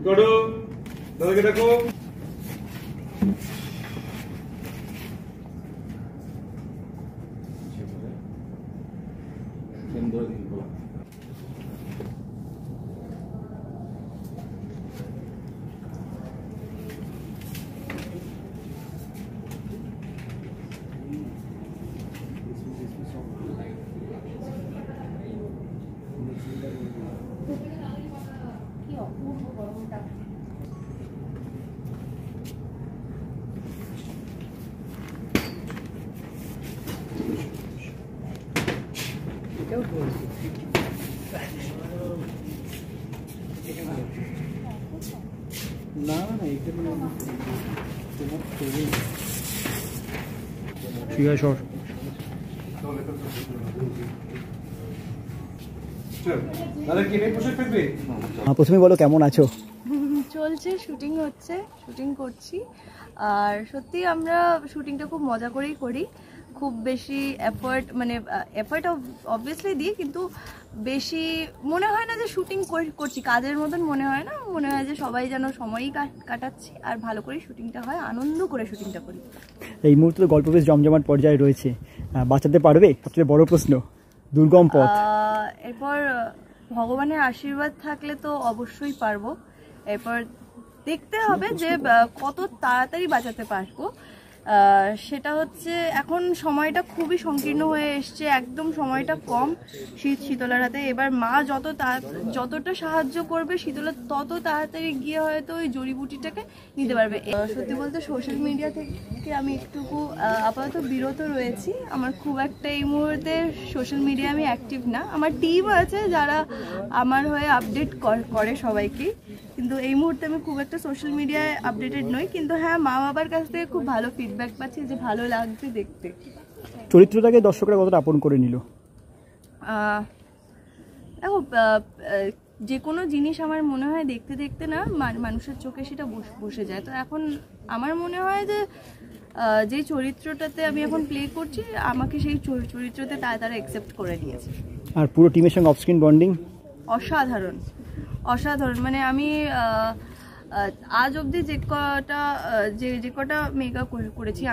করো দাদাকে দেখো। না না এটা ঠিক আছে সর। প্রথমে বলো কেমন আছো? চলছে, শুটিং হচ্ছে, শুটিং করছি। আর সত্যি আমরা শুটিংটা খুব মজা করেই করি। খুব বেশি এফর্ট মানে এফর্ট অবভিয়াসলি দিই, কিন্তু বেশি মনে হয় না যে শুটিং করছি, কাজের মতন মনে হয় না। মনে হয় যে সবাই যেন সময়ই কাটাচ্ছি আর ভালো করে শুটিংটা হয়, আনন্দ করে শুটিংটা করি। এই মুহূর্তে গল্প বেশ জমজমাট পর্যায়ে রয়েছে, বাঁচাতে পারবে? সবচেয়ে বড় প্রশ্ন, দুর্গম পথ। এরপর ভগবানের আশীর্বাদ থাকলে তো অবশ্যই পারবো। এরপর দেখতে হবে যে কত তাড়াতাড়ি বাঁচাতে পারবো। সেটা হচ্ছে এখন সময়টা খুবই সংকীর্ণ হয়ে এসছে, একদম সময়টা কম শীতলার হাতে। এবার মা যতটা সাহায্য করবে শীতলা তত তাড়াতাড়ি গিয়ে হয়তো ওই জড়িবুটিটাকে নিতে পারবে। সত্যি বলতে সোশ্যাল মিডিয়া থেকে আমি একটুকু আপাতত বিরত রয়েছি। আমার খুব একটা এই মুহূর্তে সোশ্যাল মিডিয়া আমি অ্যাক্টিভ না। আমার টিম আছে যারা আমার হয়ে আপডেট করে সবাইকে, কিন্তু এই মুহূর্তে আমি খুব একটা সোশ্যাল মিডিয়ায় আপডেটেড নই। কিন্তু হ্যাঁ, মা বাবার কাছ থেকে খুব ভালো ফিডব্যাক পাচ্ছি যে ভালো লাগছে দেখতে। চরিত্রটাকে দর্শকরা কতটা আপন করে নিল? দেখো, যে কোনো জিনিস আমার মনে হয় দেখতে দেখতে না মানুষের চোখে সেটা বসে যায়। তো এখন আমার মনে হয় যে যে চরিত্রটাতে আমি এখন প্লে করছি আমাকে সেই চরিত্রতে তারা অ্যাকসেপ্ট করে নিয়েছে। আর পুরো টিমের সঙ্গে অফস্ক্রিন বন্ডিং অসাধারণ অসাধারণ। মানে আমি আজ অবধি যে কটা মেগা করেছি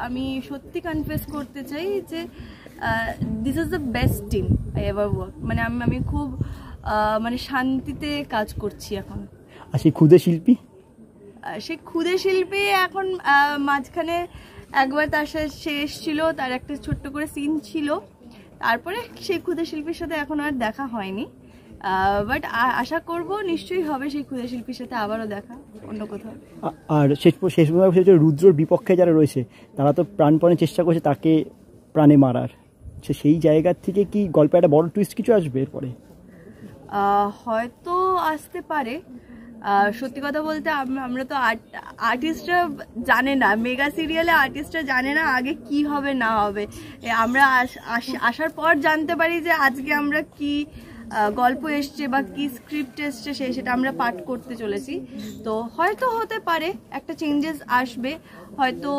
আমি সত্যি কনফেস করতে চাই যে this is the best team I ever work. মানে আমি খুব মানে শান্তিতে কাজ করছি এখন। আর সেই ক্ষুদে শিল্পী এখন মাঝখানে একবার তার সাথে সে এসেছিল, তার একটা ছোট্ট করে সিন ছিল, তারপরে সেই ক্ষুদে শিল্পীর সাথে এখন আর দেখা হয়নি। বাট আশা করব নিশ্চয়ই হবে সেই ক্ষুদে শিল্পীর সাথে আবারও দেখা অন্য কোথাও। আর শেষ রুদ্রর বিপক্ষে যারা রয়েছে তারা তো প্রাণপণে চেষ্টা করছে তাকে প্রাণে মারার। সেই জায়গা থেকে কি গল্পে একটা বড় টুইস্ট কিছু আসবে এরপরে? হয়তো আসতে পারে। সত্যি কথা বলতে আমরা তো আর্টিস্টরা জানে না, মেগা সিরিয়ালে আর্টিস্টরা জানে না আগে কি হবে না হবে। আমরা আসার পর জানতে পারি যে আজকে আমরা কি গল্প এসছে বা কি স্ক্রিপ্ট এসছে সেটা আমরা পাঠ করতে চলেছি। তো হয়তো হতে পারে একটা চেঞ্জেস আসবে। হয়তো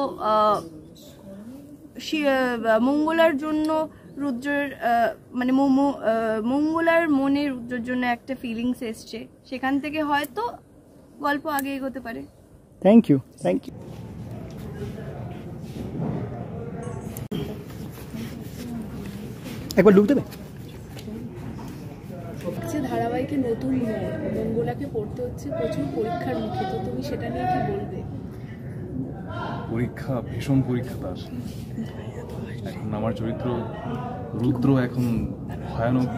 মঙ্গলার জন্য রুদ্রের মানে মঙ্গলার মনে রুদ্রের জন্য একটা ফিলিংস এসছে, সেখান থেকে হয়তো গল্প আগে এগোতে পারে। Thank you. একবার লুক দেবে? ধারাবাহিকে নতুন মঙ্গলাকে পড়তে হচ্ছে প্রচুর পরীক্ষার মুখে, তো তুমি সেটা নিয়ে কি বলবে? পরীক্ষা, ভীষণ পরীক্ষা তার। এখন আমার চরিত্র রুদ্র এখন ভয়ানক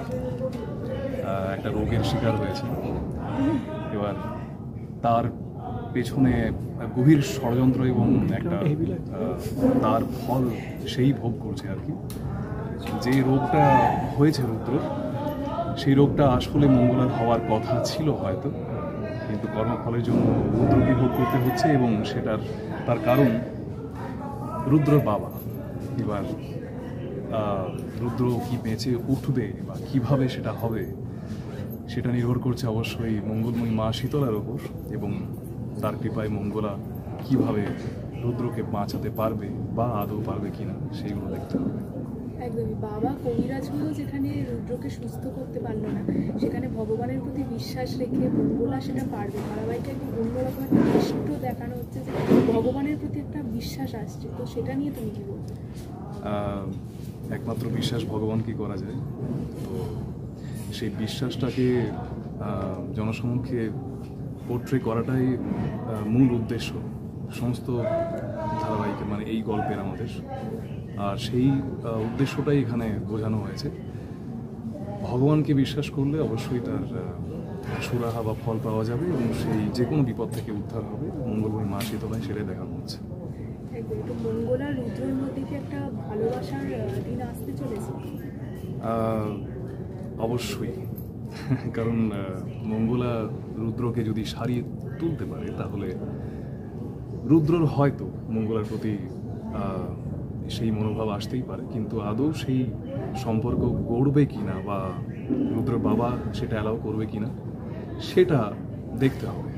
একটা রোগের শিকার হয়েছে। এবার তার পেছনে গভীর ষড়যন্ত্র এবং একটা তার ফল সেই ভোগ করছে আর কি। যে রোগটা হয়েছে রুদ্র, সেই রোগটা আসলে মঙ্গলার হওয়ার কথা ছিল হয়তো, কিন্তু কর্মফলের জন্য রুদ্রকে ভোগ করতে হচ্ছে এবং তার কারণ রুদ্রর বাবা। এবার রুদ্র কি বেঁচে উঠবে বা কিভাবে সেটা হবে সেটা নির্ভর করছে অবশ্যই মঙ্গলময়ী মা শীতলার ওপর, এবং তার কৃপায় মঙ্গলা কিভাবে রুদ্রকে বাঁচাতে পারবে বা আদৌ পারবে কিনা সেইগুলো দেখতে হবে। একদমই। বাবা কবিরাজ হলেও যেখানে রুদ্রকে সুস্থ করতে পারলো না, সেখানে ভগবানের প্রতি বিশ্বাস রেখে মঙ্গলা সেটা পারবে। ধারাবাহিকে একদম অন্যরকম একটা দৃষ্টি দেখানো হচ্ছে যে ভগবানের প্রতি একটা বিশ্বাস আসছে, তো সেটা নিয়ে তুমি কি বলছো? একমাত্র বিশ্বাস ভগবানকে করা যায়, তো সেই বিশ্বাসটাকে জনসমক্ষে পোর্ট্রে করাটাই মূল উদ্দেশ্য সমস্ত ধারাবাহিকে, মানে এই গল্পের আমাদের। আর সেই উদ্দেশ্যটাই এখানে বোঝানো হয়েছে। ভগবানকে বিশ্বাস করলে অবশ্যই তার সুরাহা বা ফল পাওয়া যাবে এবং সেই যে কোনো বিপদ থেকে উদ্ধার হবে। মঙ্গলময়ী মা শীতলায় সেটাই দেখানো হচ্ছে। একদম। তো মঙ্গলা রুদ্রের মধ্যে কি একটা ভালোবাসার দিন আসতে চলেছে? অবশ্যই, কারণ মঙ্গলা রুদ্রকে যদি সারিয়ে তুলতে পারে তাহলে রুদ্রর হয়তো মঙ্গলার প্রতি সেই মনোভাব আসতেই পারে, কিন্তু আদৌ সেই সম্পর্ক গড়বে কিনা বা রুদ্রর বাবা সেটা অ্যালাউ করবে কিনা সেটা দেখতে হবে।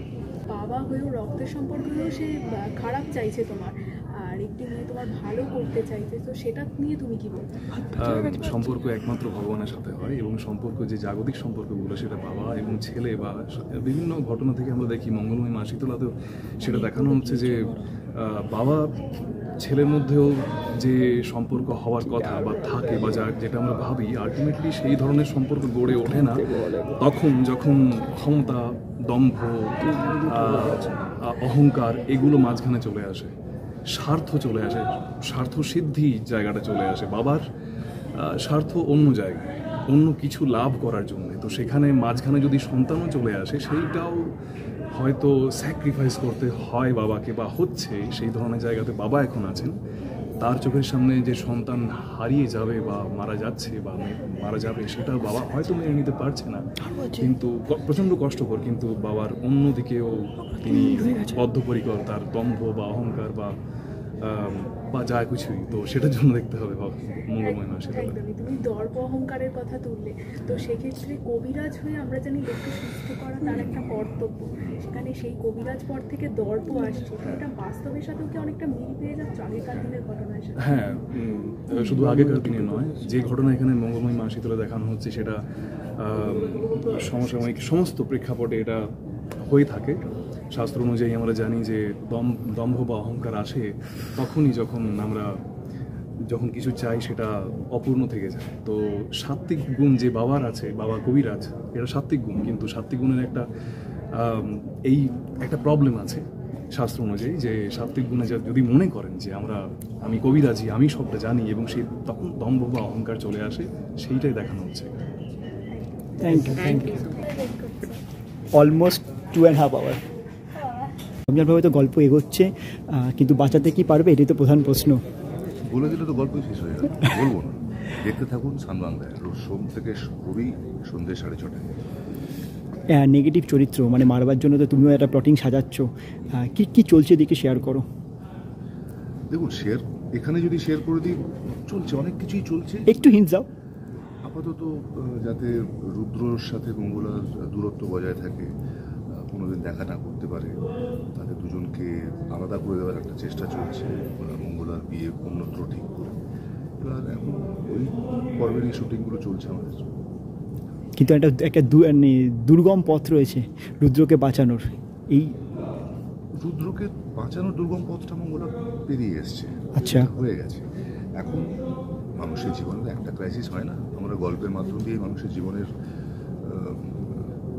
বাবা হয়েও রক্তের সম্পর্ক হয়েও সে খারাপ চাইছে তোমার, আর একটি মেয়ে তোমার ভালো করতে চাইছে, তো সেটা নিয়ে তুমি কি বলছো? সম্পর্ক একমাত্র ভগবানের সাথে হয় এবং সম্পর্ক যে জাগতিক সম্পর্কগুলো সেটা বাবা এবং ছেলে বা বিভিন্ন ঘটনা থেকে আমরা দেখি। মঙ্গলময়ী মা শীতলাতেও সেটা দেখানো হচ্ছে যে বাবা ছেলের মধ্যেও যে সম্পর্ক হওয়ার কথা বা থাকে বা যেটা আমরা ভাবি, আলটিমেটলি সেই ধরনের সম্পর্ক গড়ে ওঠে না তখন যখন ক্ষমতা, দম্ভ, অহংকার এগুলো মাঝখানে চলে আসে, স্বার্থ চলে আসে, স্বার্থ সিদ্ধি জায়গাটা চলে আসে। বাবার স্বার্থ অন্য জায়গায়, অন্য কিছু লাভ করার জন্য। তো সেখানে মাঝখানে যদি সন্তানও চলে আসে, সেইটাও হয়তো স্যাক্রিফাইস করতে হয় বাবাকে বা হচ্ছে। সেই ধরনের জায়গাতে বাবা এখন আছেন, তার চোখের সামনে যে সন্তান হারিয়ে যাবে বা মারা যাচ্ছে বা মারা যাবে সেটা বাবা হয়তো মেনে নিতে পারছে না, কিন্তু প্রচণ্ড কষ্টকর। কিন্তু বাবার অন্যদিকেও তিনি বদ্ধপরিকর, তার দম্ভ বা অহংকার বা যা কিছুই, তো সেটার জন্য দেখতে হবে মঙ্গলময় মা শীতলা। একদমই। তুমি দর্প অহংকারের কথা তুললে, তো সেক্ষেত্রে কবিরাজ হয়ে আমরা জানি লোককে সুস্থ করা তার একটা কর্তব্য, সেখানে সেই কবিরাজ পর থেকে দর্প আসছে, এটা বাস্তবের সাথেও কি অনেকটা মিল পেয়ে যাচ্ছে আগেকার দিনের ঘটনার সাথে? হ্যাঁ, শুধু আগেকার দিনে নয়, যে ঘটনা এখানে মঙ্গলময়ী মা শীতলা দেখানো হচ্ছে সেটা সমসাময়িক সমস্ত প্রেক্ষাপটে এটা হয়ে থাকে। শাস্ত্র অনুযায়ী আমরা জানি যে দম্ভ বা অহংকার আসে তখনই যখন কিছু চাই সেটা অপূর্ণ থেকে যায়। তো সাত্ত্বিক গুণ যে বাবার আছে, বাবা কবিরাজ, এটা সাত্ত্বিক গুণ, কিন্তু সাত্ত্বিক গুণের একটা প্রবলেম আছে শাস্ত্র অনুযায়ী, যে সাত্ত্বিক গুণে যদি মনে করেন যে আমি কবিরাজি, আমি সবটা জানি, এবং সেই তখন দম্ভ বা অহংকার চলে আসে, সেইটাই দেখানো হচ্ছে। Thank you. Almost 2.5 hours। রমজানভাবে তো গল্প এগোচ্ছে, কিন্তু বাঁচাতে কি পারবে, এটাই তো প্রধান প্রশ্ন। বলে দিলে তো গল্পই শেষ হয়ে যাবে, বলবো না। দেখতে থাকুন সান বাংলায়, রোজ সোম থেকে রবি সন্ধ্যে 6:30। নেগেটিভ চরিত্র মানে মারবার জন্য তো তুমিও একটা প্লটিং সাজাচ্ছ, কি চলছে দিকে শেয়ার করো। দেখুন, এখানে যদি শেয়ার করে দিই, চলছে অনেক কিছুই চলছে। একটু হিন্ট দাও। আপাতত যাতে রুদ্রর সাথে মঙ্গলার দূরত্ব বজায় থাকে, কোনোদিন দেখা না করতে পারে, তাদের দুজনকে আলাদা করে দেওয়ার একটা চেষ্টা চলছে। মঙ্গলার বিয়ে অন্যত্র ঠিক করে, এবার এখন ওই পর্বেরই শুটিংগুলো চলছে আমাদের। কিন্তু একটা দুর্গম পথ রয়েছে রুদ্রকে বাঁচানোর। এই রুদ্রকে বাঁচানোর দুর্গম পথটা মঙ্গলা পেরিয়ে এসছে, আচ্ছা হয়ে গেছে। এখন মানুষের জীবনে একটা ক্রাইসিস হয় না, আমরা গল্পের মাধ্যম দিয়ে মানুষের জীবনের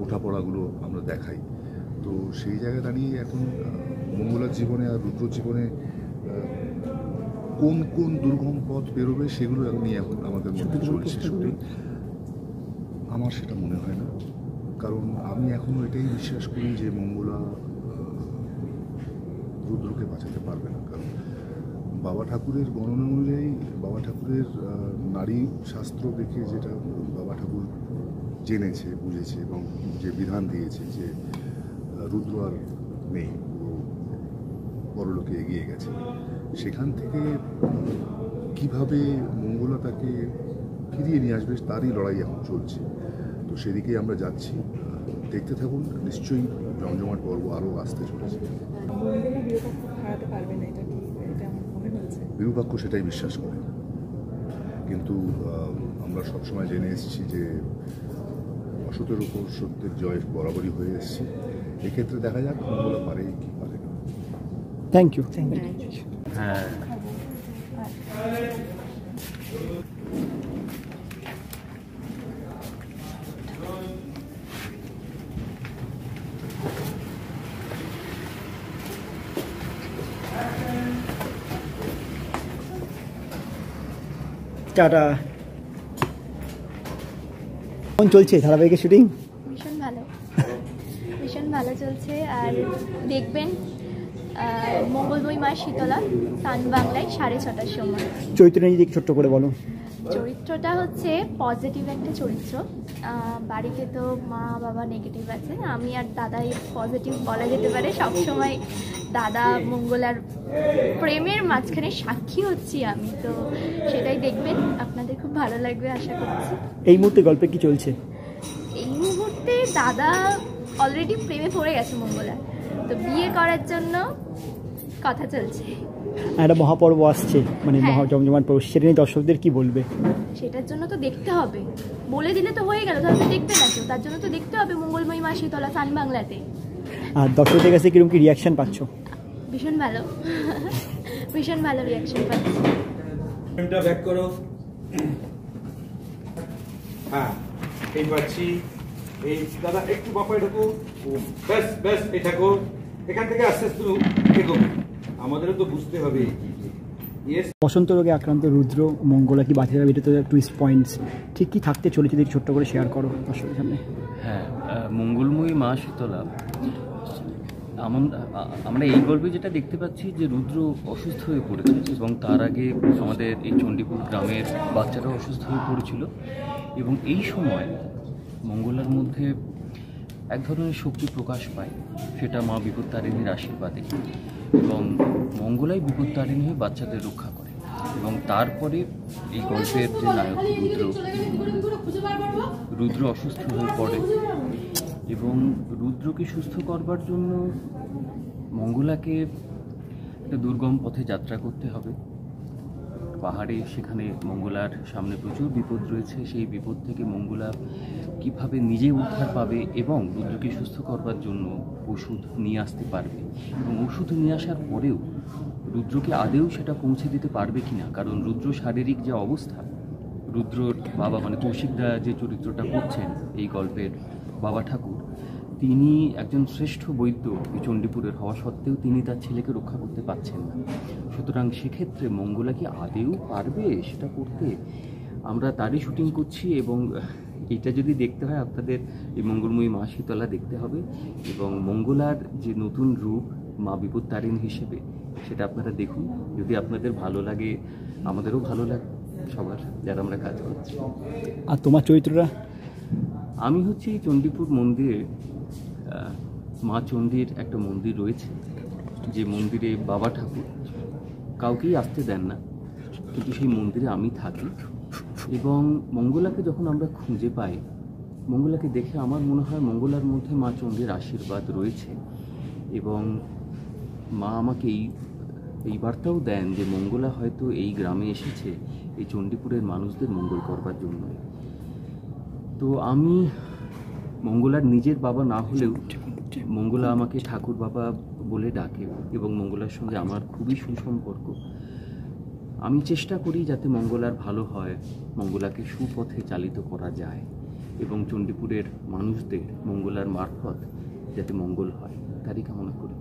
ওঠাপড়াগুলো আমরা দেখাই। তো সেই জায়গায় দাঁড়িয়ে এখন মঙ্গলার জীবনে আর রুদ্রর জীবনে কোন কোন দুর্গম পথ বেরোবে সেগুলো নিয়ে এখন আমাদের মধ্যে চলছে শুটিং। আমার সেটা মনে হয় না, কারণ আমি এখনও এটাই বিশ্বাস করি যে মঙ্গলা রুদ্রকে বাঁচাতে পারবে না। কারণ বাবা ঠাকুরের গণনা অনুযায়ী, বাবা ঠাকুরের নারী শাস্ত্র দেখে যেটা বাবা ঠাকুর জেনেছে, বুঝেছে এবং যে বিধান দিয়েছে যে রুদ্র আর নেই, ও পরলোকে এগিয়ে গেছে, সেখান থেকে কিভাবে মঙ্গলা তাকে ফিরিয়ে নিয়ে আসবে তারই লড়াই এখন চলছে। তো সেদিকেই আমরা যাচ্ছি, দেখতে থাকুন। নিশ্চয়ই জমজমাট পর্ব আরও আসতে চলেছে। হারাতে পারবে না, এটা কি এটা আমার মনে হচ্ছে? বিরূপাক্ষ সেটাই বিশ্বাস করে। কিন্তু আমরা সবসময় জেনে এসেছি যে অসতের উপর সত্যের জয় বরাবরই হয়ে এসেছে। এক্ষেত্রে দেখা যাক মঙ্গলা পারে কি পারে না। Thank you. হ্যাঁ, টাটা। কোন চলছে ধারাবাহিকের শুটিং? ভীষণ ভালো চলছে। আর দেখবেন মঙ্গলময়ী মা শীতলা সান বাংলায় 6:30টার সময়। চরিত্র নিয়ে যদি ছোট্ট করে বলো। চরিত্রটা হচ্ছে পজিটিভ একটা চরিত্র। বাড়িতে তো মা বাবা নেগেটিভ আছে, আমি আর দাদাই পজিটিভ বলা যেতে পারে। সবসময় দাদা মঙ্গলার প্রেমের মাঝখানে সাক্ষী হচ্ছি আমি, তো সেটাই দেখবেন, আপনাদের খুব ভালো লাগবে আশা করছি। এই মুহূর্তে গল্পে কি চলছে? এই মুহূর্তে দাদা অলরেডি প্রেমে পড়ে গেছে মঙ্গলার, তো বিয়ে করার জন্য কথা চলছে। একটা মহাপর্ব আসছে, মানে হ্যাঁ। মহা জমজমাট পর্ব, সেটা নিয়ে দর্শকদের কি বলবে? সেটার জন্য তো দেখতে হবে, বলে দিলে তো হয়ে গেল, তাহলে তো দেখবে না কেউ। তার জন্য তো দেখতে হবে মঙ্গলময়ী মা শীতলা সান বাংলাতে। আর দর্শকদের কাছে কিরকম কি রিয়াকশন পাচ্ছ? ভীষণ ভালো ভীষণ ভালো রিয়াকশন পাচ্ছি। ফ্রেমটা ব্যাক করো। হ্যাঁ, এই পাচ্ছি। এই দাদা একটু বাপায় ঢুকো। ব্যাস ব্যাস, এই থাকো। এখান থেকে আস্তে আস্তে এগো। আমাদেরও তো বুঝতে হবে। বসন্ত রোগে আক্রান্ত রুদ্র মঙ্গলা কি বাঁচে যাবে? এটা তো টুইস্ট পয়েন্টস ঠিক কি থাকতে চলেছে, যদি ছোট্ট করে শেয়ার করো দর্শকের সামনে। হ্যাঁ, মঙ্গলময়ী মা শীতলা, আমরা এই গল্পে যেটা দেখতে পাচ্ছি যে রুদ্র অসুস্থ হয়ে পড়েছে, এবং তার আগে আমাদের এই চণ্ডীপুর গ্রামের বাচ্চারাও অসুস্থ হয়ে পড়েছিল, এবং এই সময় মঙ্গলার মধ্যে এক ধরনের শক্তি প্রকাশ পায়, সেটা মা বিপত্তারিণীর আশীর্বাদে, এবং মঙ্গলাই বিপত্তারিণী হয়ে বাচ্চাদের রক্ষা করে। এবং তারপরে এই গল্পের যে নায়ক রুদ্র অসুস্থ হয়ে পড়ে, এবং রুদ্রকে সুস্থ করবার জন্য মঙ্গলাকে একটা দুর্গম পথে যাত্রা করতে হবে পাহাড়ে। সেখানে মঙ্গলার সামনে প্রচুর বিপদ রয়েছে, সেই বিপদ থেকে মঙ্গলা কিভাবে নিজে উদ্ধার পাবে এবং রুদ্রকে সুস্থ করবার জন্য ওষুধ নিয়ে আসতে পারবে, এবং ওষুধ নিয়ে আসার পরেও রুদ্রকে আদেও সেটা পৌঁছে দিতে পারবে কিনা। কারণ রুদ্র শারীরিক যে অবস্থা, রুদ্রর বাবা মানে কৌশিকদা যে চরিত্রটা করছেন এই গল্পের বাবা ঠাকুর, তিনি একজন শ্রেষ্ঠ বৈদ্য এই চণ্ডীপুরের হওয়া সত্ত্বেও তিনি তার ছেলেকে রক্ষা করতে পারছেন না। সুতরাং সেক্ষেত্রে মঙ্গলা কি আদেও পারবে সেটা করতে? আমরা তারই শুটিং করছি, এবং এটা যদি দেখতে হয় আপনাদের এই মঙ্গলময়ী মা শীতলা দেখতে হবে, এবং মঙ্গলার যে নতুন রূপ মা বিপত্তারিণী হিসেবে সেটা আপনারা দেখুন। যদি আপনাদের ভালো লাগে, আমাদেরও ভালো লাগে, সবার যারা আমরা কাজ করছি। আর তোমার চরিত্রটা? আমি হচ্ছে এই চণ্ডীপুর মন্দিরে, মা চণ্ডীর একটা মন্দির রয়েছে, যে মন্দিরে বাবা ঠাকুর কাউকেই আসতে দেন না, কিন্তু সেই মন্দিরে আমি থাকি। এবং মঙ্গলাকে যখন আমরা খুঁজে পাই, মঙ্গলাকে দেখে আমার মনে হয় মঙ্গলার মধ্যে মা চণ্ডীর আশীর্বাদ রয়েছে, এবং মা আমাকে এই বার্তাও দেন যে মঙ্গলা হয়তো এই গ্রামে এসেছে এই চণ্ডীপুরের মানুষদের মঙ্গল করবার জন্য। তো আমি মঙ্গলার নিজের বাবা না হলেও মঙ্গলা আমাকে ঠাকুর বাবা বলে ডাকে, এবং মঙ্গলার সঙ্গে আমার খুবই সুসম্পর্ক। আমি চেষ্টা করি যাতে মঙ্গলার ভালো হয়, মঙ্গলাকে সুপথে চালিত করা যায়, এবং চণ্ডীপুরের মানুষদের মঙ্গলার মারফত যাতে মঙ্গল হয় তারই কামনা করি।